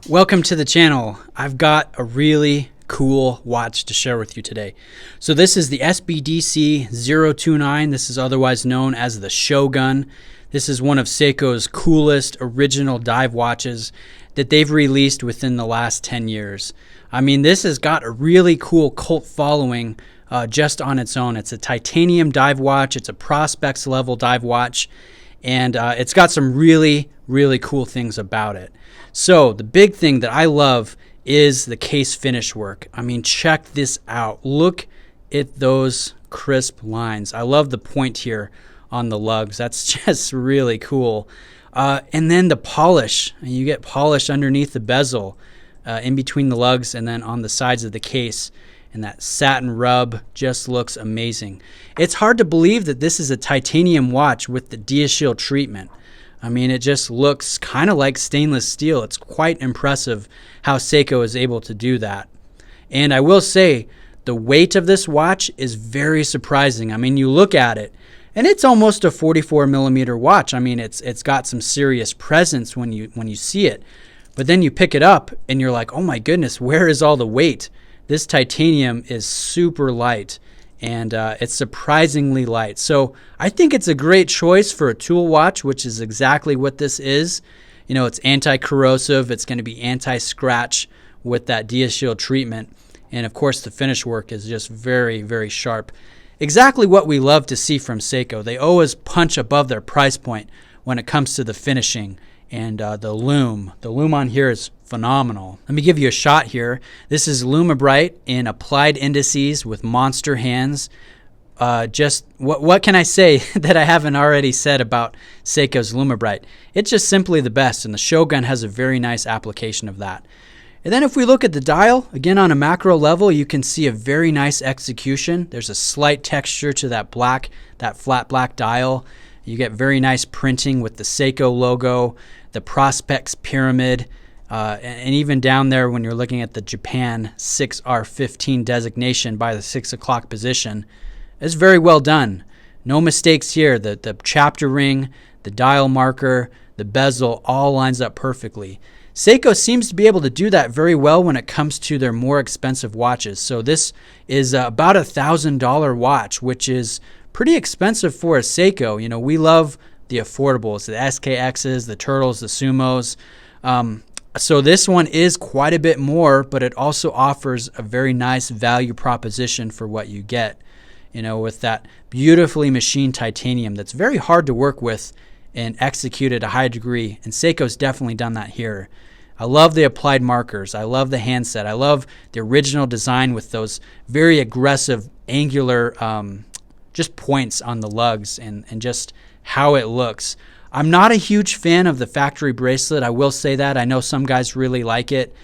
Welcome to the channel. I've got a really cool watch to share with you today. So this is the SBDC 029. This is otherwise known as the Shogun. This is one of Seiko's coolest original dive watches that they've released within the last 10 years. I mean, this has got a really cool cult following just on its own. It's a titanium dive watch. It's a Prospex level dive watch. And it's got some really cool things about it. So the big thing that I love is the case finish work. I mean, check this out. Look at those crisp lines. I love the point here on the lugs. That's just really cool. And then the polish. You get polish underneath the bezel, in between the lugs and then on the sides of the case. And that satin rub just looks amazing. It's hard to believe that this is a titanium watch with the DeaShield treatment. I mean, it just looks kind of like stainless steel. It's quite impressive how Seiko is able to do that. And I will say, the weight of this watch is very surprising. I mean, you look at it, and it's almost a 44 millimeter watch. I mean, it's got some serious presence when you see it. But then you pick it up, and you're like, oh my goodness, where is all the weight? This titanium is super light, and it's surprisingly light. So I think it's a great choice for a tool watch, which is exactly what this is. You know, it's anti-corrosive. It's going to be anti-scratch with that DeaShield treatment. And of course, the finish work is just very sharp. Exactly what we love to see from Seiko. They always punch above their price point when it comes to the finishing. And the Lume on here is phenomenal. Let me give you a shot here. This is Lume Bright in applied indices with monster hands. Just what can I say that I haven't already said about Seiko's Lume Bright? It's just simply the best, and the Shogun has a very nice application of that. And then if we look at the dial, again on a macro level, you can see a very nice execution. There's a slight texture to that flat black dial. You get very nice printing with the Seiko logo, the Prospex pyramid, and even down there when you're looking at the Japan 6R15 designation by the 6 o'clock position. It's very well done. No mistakes here. The chapter ring, the dial marker, the bezel all lines up perfectly. Seiko seems to be able to do that very well when it comes to their more expensive watches. So this is about $1,000 watch, which is pretty expensive for a Seiko. You know, we love the affordables, the SKXs, the Turtles, the Sumos. So this one is quite a bit more, but it also offers a very nice value proposition for what you get. You know, with that beautifully machined titanium that's very hard to work with and execute at a high degree. And Seiko's definitely done that here. I love the applied markers. I love the handset. I love the original design with those very aggressive angular just points on the lugs and just how it looks. I'm not a huge fan of the factory bracelet. I will say that. I know some guys really like it.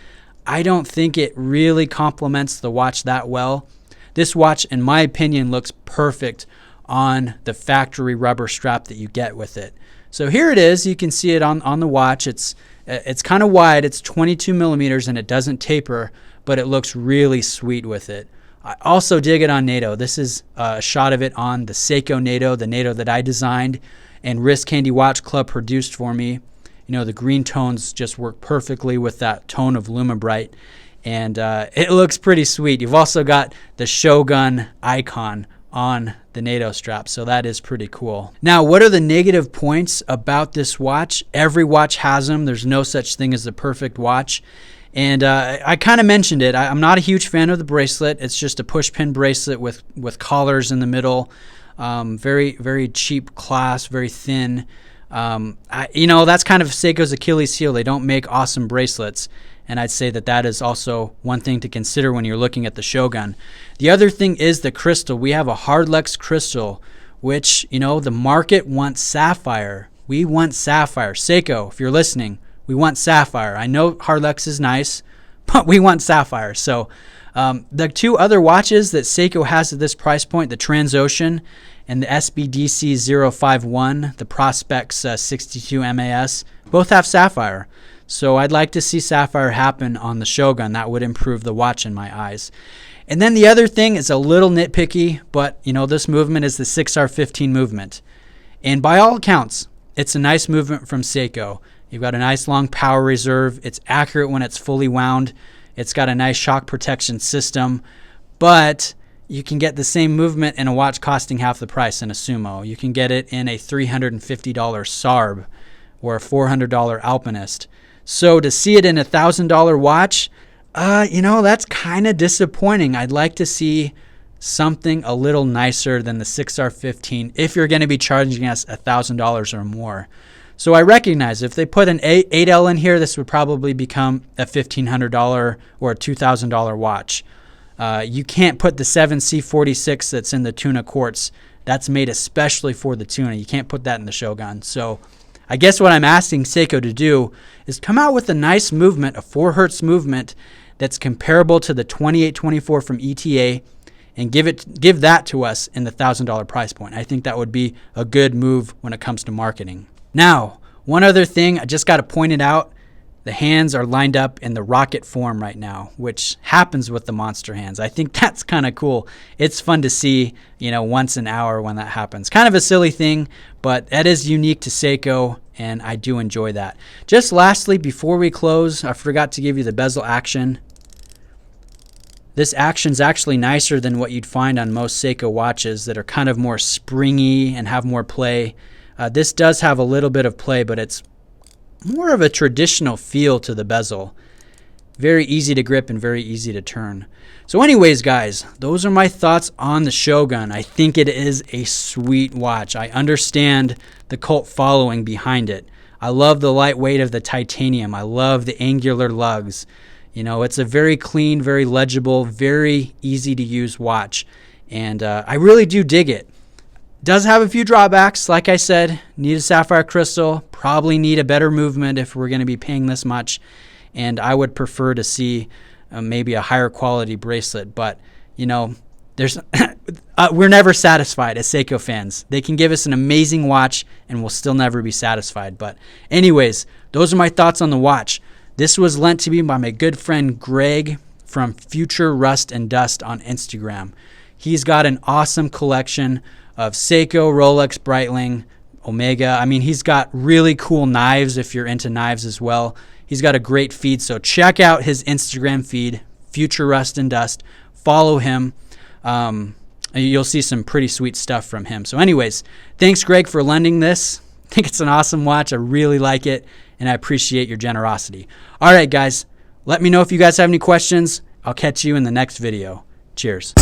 I don't think it really complements the watch that well. This watch, in my opinion, looks perfect on the factory rubber strap that you get with it. So here it is. You can see it on the watch. It's kind of wide. It's 22 millimeters and it doesn't taper, but it looks really sweet with it. I also dig it on NATO. This is a shot of it on the Seiko NATO, the NATO that I designed and Wrist Candy Watch Club produced for me. You know, the green tones just work perfectly with that tone of Lume Bright, and it looks pretty sweet. You've also got the Shogun icon on the NATO strap, so that is pretty cool. Now, what are the negative points about this watch? Every watch has them. There's no such thing as the perfect watch. And I kind of mentioned it. I'm not a huge fan of the bracelet. It's just a push pin bracelet with collars in the middle. Very cheap class, very thin. You know, that's kind of Seiko's Achilles heel. They don't make awesome bracelets. And I'd say that is also one thing to consider when you're looking at the Shogun. The other thing is the crystal. We have a Hardlex crystal, which, you know, the market wants sapphire. We want sapphire. Seiko, if you're listening, we want sapphire. I know Hardlex is nice, but we want sapphire. So the two other watches that Seiko has at this price point, the Transocean and the SBDC 051, the Prospex 62 MAS, both have sapphire. So I'd like to see sapphire happen on the Shogun. That would improve the watch in my eyes. And then the other thing is a little nitpicky, but you know, this movement is the 6R15 movement. And by all accounts, it's a nice movement from Seiko. You've got a nice long power reserve. It's accurate when it's fully wound. It's got a nice shock protection system, but you can get the same movement in a watch costing half the price in a Sumo. You can get it in a $350 Sarb or a $400 Alpinist. So to see it in a $1,000 watch, that's kind of disappointing. I'd like to see something a little nicer than the 6R15 if you're going to be charging us $1,000 or more. So I recognize if they put an 8L in here, this would probably become a $1,500 or a $2,000 watch. You can't put the 7C46 that's in the Tuna Quartz. That's made especially for the Tuna. You can't put that in the Shogun. So I guess what I'm asking Seiko to do is come out with a nice movement, a 4 Hertz movement that's comparable to the 2824 from ETA, and give that to us in the $1,000 price point. I think that would be a good move when it comes to marketing. Now, one other thing, I just got to point it out. The hands are lined up in the rocket form right now, which happens with the monster hands. I think that's kind of cool. It's fun to see, once an hour when that happens. Kind of a silly thing, but that is unique to Seiko, and I do enjoy that. Just lastly, before we close, I forgot to give you the bezel action. This action's actually nicer than what you'd find on most Seiko watches that are kind of more springy and have more play. This does have a little bit of play, but it's more of a traditional feel to the bezel. Very easy to grip and very easy to turn. So anyways, guys, those are my thoughts on the Shogun. I think it is a sweet watch. I understand the cult following behind it. I love the lightweight of the titanium. I love the angular lugs. It's a very clean, very legible, very easy to use watch. And I really do dig it. Does have a few drawbacks. Like I said, need a sapphire crystal, probably need a better movement if we're going to be paying this much. And I would prefer to see maybe a higher quality bracelet. But, there's we're never satisfied as Seiko fans. They can give us an amazing watch and we'll still never be satisfied. But anyways, those are my thoughts on the watch. This was lent to me by my good friend Greg from Future Rust and Dust on Instagram. He's got an awesome collection of Seiko, Rolex, Breitling, Omega. I mean, he's got really cool knives if you're into knives as well. He's got a great feed, so check out his Instagram feed, Future Rust and Dust. Follow him. You'll see some pretty sweet stuff from him. So anyways, thanks, Greg, for lending this. I think it's an awesome watch. I really like it, and I appreciate your generosity. All right, guys, let me know if you guys have any questions. I'll catch you in the next video. Cheers.